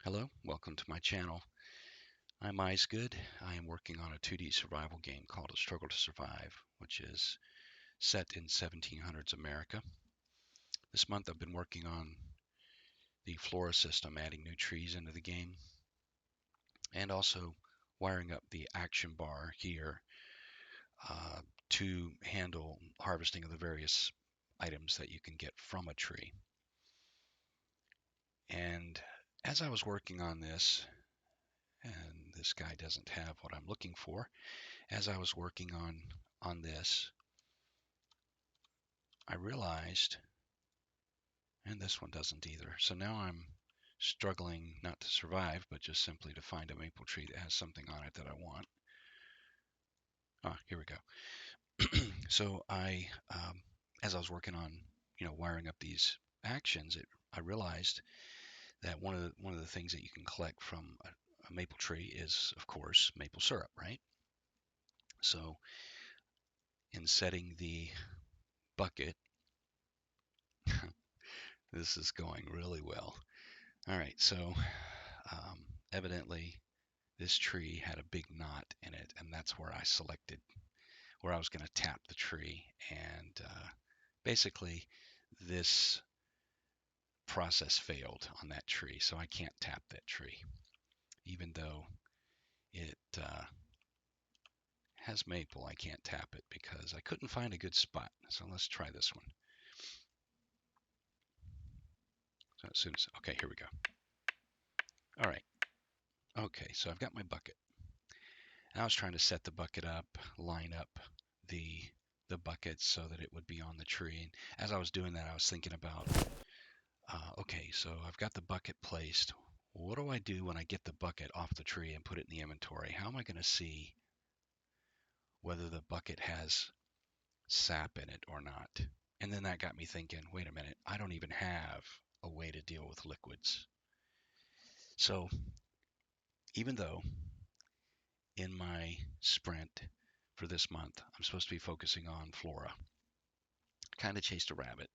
Hello, welcome to my channel. I'm Good. I am working on a 2D survival game called A Struggle to Survive, which is set in 1700s America. This month I've been working on the flora system, adding new trees into the game, and also wiring up the action bar here uh, to handle harvesting of the various items that you can get from a tree. And as I was working on this, and this guy doesn't have what I'm looking for, as I was working on this, I realized, and this one doesn't either. So now I'm struggling not to survive, but just simply to find a maple tree that has something on it that I want. Ah, here we go. So as I was working on, wiring up these actions, I realized that one of the things that you can collect from a maple tree is, of course, maple syrup, right? So in setting the bucket, this is going really well. All right, so um, evidently this tree had a big knot in it, and that's where I selected where I was going to tap the tree. And basically, this process failed on that tree, so I can't tap that tree, even though it has maple. I can't tap it because I couldn't find a good spot. So let's try this one. So as soon as okay, here we go. All right. Okay, so I've got my bucket. And I was trying to set the bucket up, line up the the bucket so that it would be on the tree. And as I was doing that, I was thinking about, okay, so I've got the bucket placed. What do I do when I get the bucket off the tree and put it in the inventory? How am I going to see whether the bucket has sap in it or not? And then that got me thinking, wait a minute, I don't even have a way to deal with liquids. So even though in my sprint for this month, I'm supposed to be focusing on flora, kind of chased a rabbit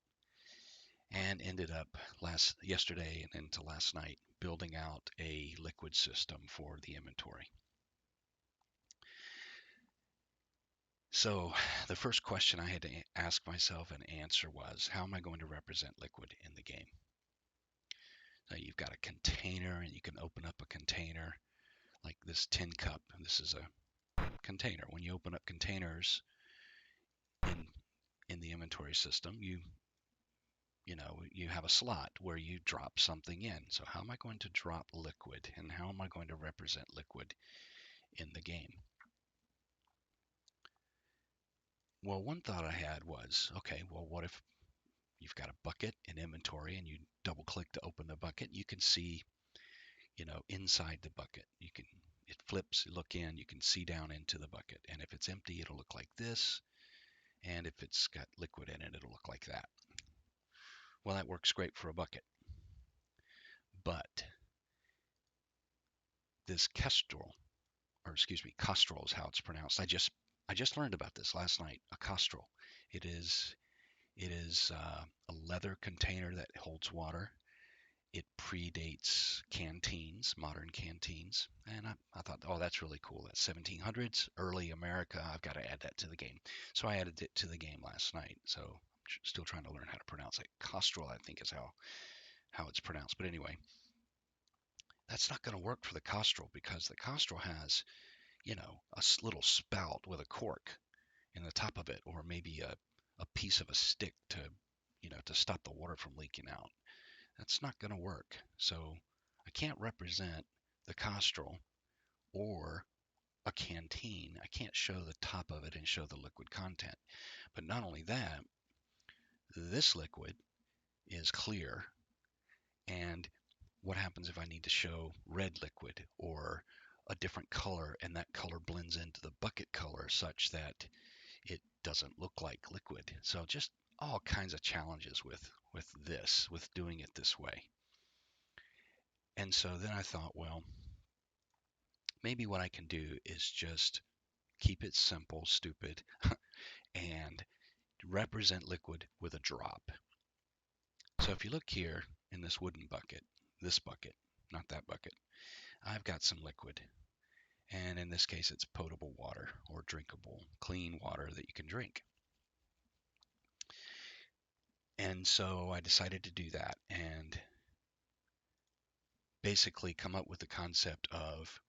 and ended up yesterday and into last night building out a liquid system for the inventory. So the first question I had to ask myself and answer was, how am I going to represent liquid in the game? Now you've got a container, and you can open up a container like this tin cup. This is a container. When you open up containers in the inventory system, you have a slot where you drop something in. So how am I going to drop liquid, and how am I going to represent liquid in the game? Well, one thought I had was, okay, well, what if you've got a bucket in inventory and you double click to open the bucket? You can see, inside the bucket. It flips, you look in, you can see down into the bucket. And if it's empty, it'll look like this. And if it's got liquid in it, it'll look like that. Well, that works great for a bucket. But this kestrel, or excuse me, kestrel is how it's pronounced. I just learned about this last night. A kestrel. It is a leather container that holds water. It predates canteens, modern canteens, and I thought, oh, that's really cool. That's 1700s, early America. I've got to add that to the game. So I added it to the game last night. So I'm still trying to learn how to pronounce it. Kestrel, I think, is how it's pronounced. But anyway, that's not going to work for the kestrel because the kestrel has, a little spout with a cork in the top of it, or maybe a piece of a stick to stop the water from leaking out. That's not going to work. So I can't represent the kestrel or a canteen. I can't show the top of it and show the liquid content. But not only that, this liquid is clear. And what happens if I need to show red liquid or a different color, and that color blends into the bucket color such that it doesn't look like liquid? So just all kinds of challenges with doing it this way. And so then I thought, well, maybe what I can do is just keep it simple, stupid, and represent liquid with a drop. So if you look here in this wooden bucket, this bucket, not that bucket. I've got some liquid. And in this case, it's potable water or drinkable, clean water that you can drink. And so I decided to do that and basically come up with the concept of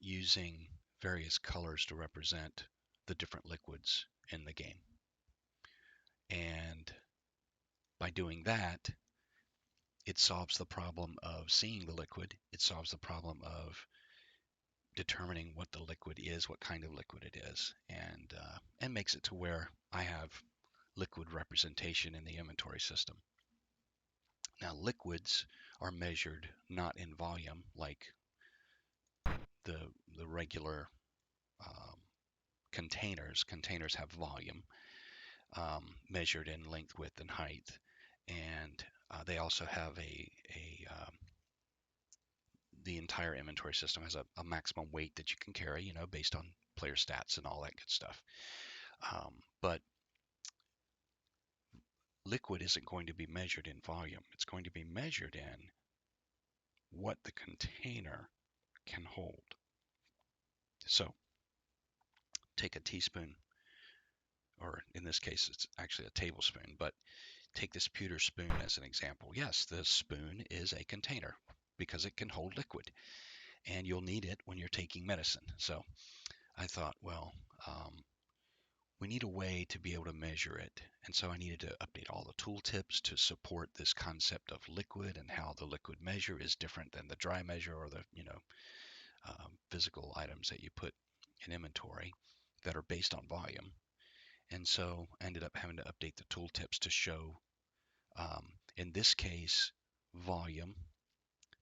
using various colors to represent the different liquids in the game. And by doing that, it solves the problem of seeing the liquid. It solves the problem of determining what the liquid is, what kind of liquid it is, and makes it to where I have liquid representation in the inventory system. Now, liquids are measured not in volume like the regular um, containers. Containers have volume measured in length, width, and height, and they also have the entire inventory system has a maximum weight that you can carry, based on player stats and all that good stuff. But liquid isn't going to be measured in volume. It's going to be measured in what the container can hold. So take a teaspoon, or in this case, it's actually a tablespoon, but take this pewter spoon as an example. Yes, the spoon is a container because it can hold liquid, and you'll need it when you're taking medicine. So I thought, well, we need a way to be able to measure it. And so I needed to update all the tooltips to support this concept of liquid and how the liquid measure is different than the dry measure or the, physical items that you put in inventory that are based on volume. And so I ended up having to update the tooltips to show, in this case, volume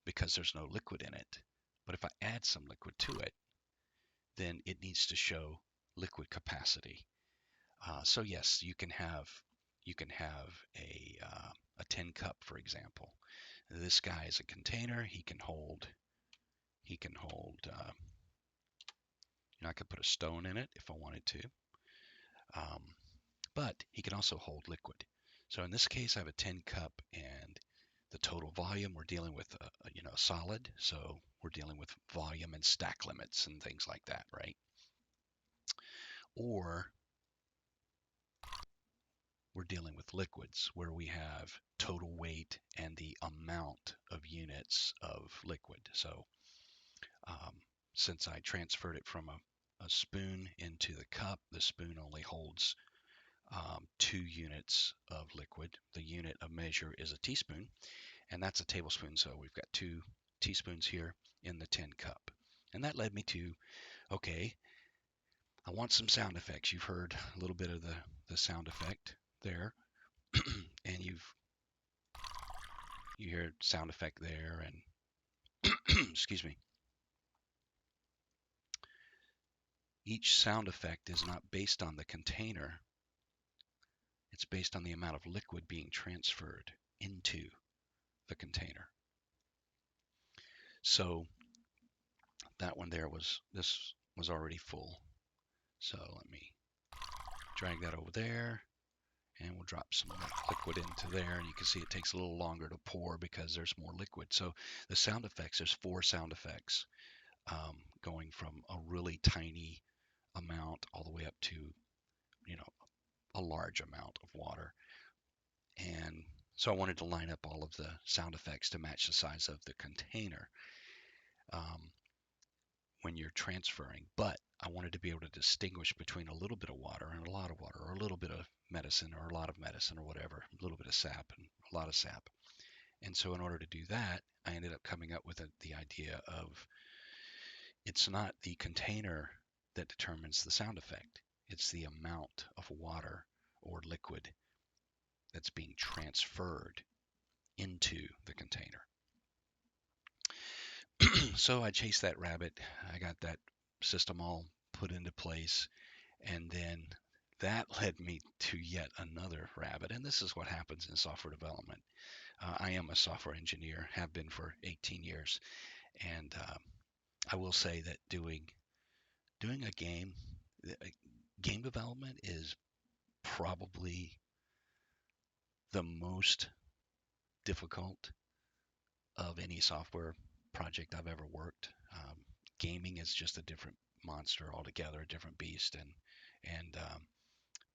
because there's no liquid in it. But if I add some liquid to it, then it needs to show liquid capacity. So yes, you can have a tin cup, for example. This guy is a container. He can hold. I could put a stone in it if I wanted to, um, but he can also hold liquid. So in this case, I have a tin cup, and the total volume we're dealing with, a solid. So we're dealing with volume and stack limits and things like that, right? Or we're dealing with liquids where we have total weight and the amount of units of liquid. So since I transferred it from a spoon into the cup, the spoon only holds 2 units of liquid. The unit of measure is a teaspoon, and that's a tablespoon. So we've got 2 teaspoons here in the tin cup. And that led me to, okay, I want some sound effects. You've heard a little bit of the sound effect there, and you hear sound effect there, and excuse me. Each sound effect is not based on the container. It's based on the amount of liquid being transferred into the container. So that one there this was already full. So let me drag that over there, and we'll drop some liquid into there, and you can see it takes a little longer to pour because there's more liquid. So the sound effects, there's 4 sound effects, going from a really tiny amount all the way up to, a large amount of water. And so I wanted to line up all of the sound effects to match the size of the container when you're transferring. But I wanted to be able to distinguish between a little bit of water and a lot of water, or a little bit of medicine or a lot of medicine or whatever, a little bit of sap and a lot of sap. And so in order to do that, I ended up coming up with the idea of it's not the container that determines the sound effect. It's the amount of water or liquid that's being transferred into the container. So I chased that rabbit. I got that system all put into place, and then that led me to yet another rabbit. And this is what happens in software development. I am a software engineer, have been for 18 years, and I will say that doing a game development is probably the most difficult of any software project I've ever worked. Gaming is just a different monster altogether, a different beast, and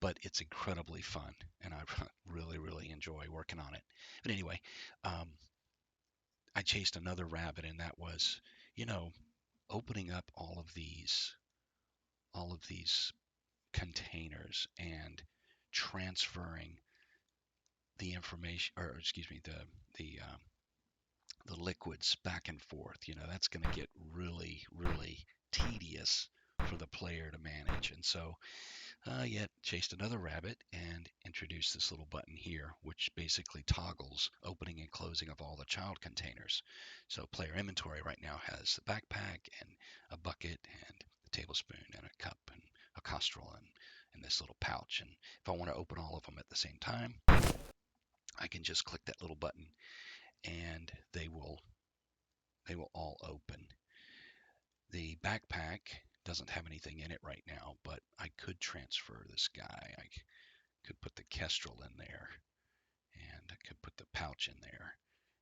but it's incredibly fun, and I really, really enjoy working on it. But anyway, um, I chased another rabbit, and that was, you know, opening up all of these containers and transferring the information, or excuse me, the liquids back and forth. That's going to get really, really tedious for the player to manage. And so, yet chased another rabbit and introduced this little button here, which basically toggles opening and closing of all the child containers. So player inventory right now has the backpack and a bucket and a tablespoon and a cup and a kestrel and this little pouch. And if I want to open all of them at the same time, I can just click that little button and they will all open. The backpack doesn't have anything in it right now, but I could transfer this guy. I could put the kestrel in there, and I could put the pouch in there.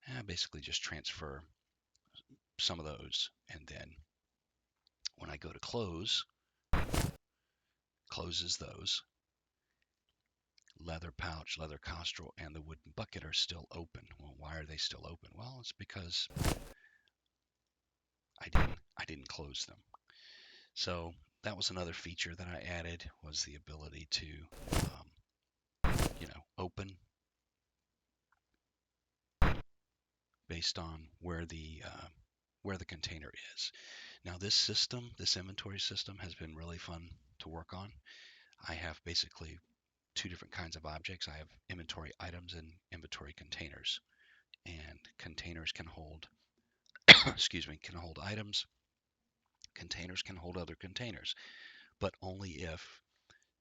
And I basically just transfer some of those, and then when I go to close, closes those. Leather pouch, leather kestrel, and the wooden bucket are still open. Well, why are they still open? Well, it's because I didn't close them. So that was another feature that I added, was the ability to open based on where the container is. Now this inventory system has been really fun to work on. I have basically two different kinds of objects. I have inventory items and inventory containers. And containers can hold excuse me, can hold items. Containers can hold other containers, but only if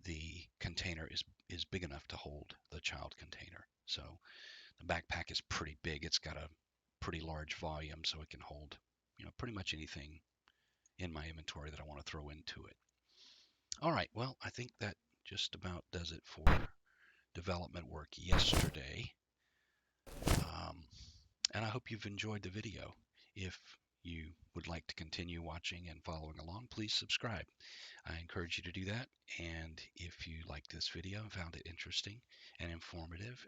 the container is big enough to hold the child container. So the backpack is pretty big. It's got a pretty large volume, so it can hold, pretty much anything in my inventory that I want to throw into it. All right, well, I think that just about does it for development work yesterday. And I hope you've enjoyed the video. If you would like to continue watching and following along, please subscribe. I encourage you to do that. And if you liked this video and found it interesting and informative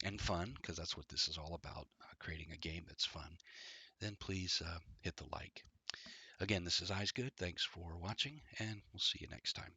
and fun, because that's what this is all about, creating a game that's fun, then please hit the like. Again, this is Eyes Good. Thanks for watching, and we'll see you next time.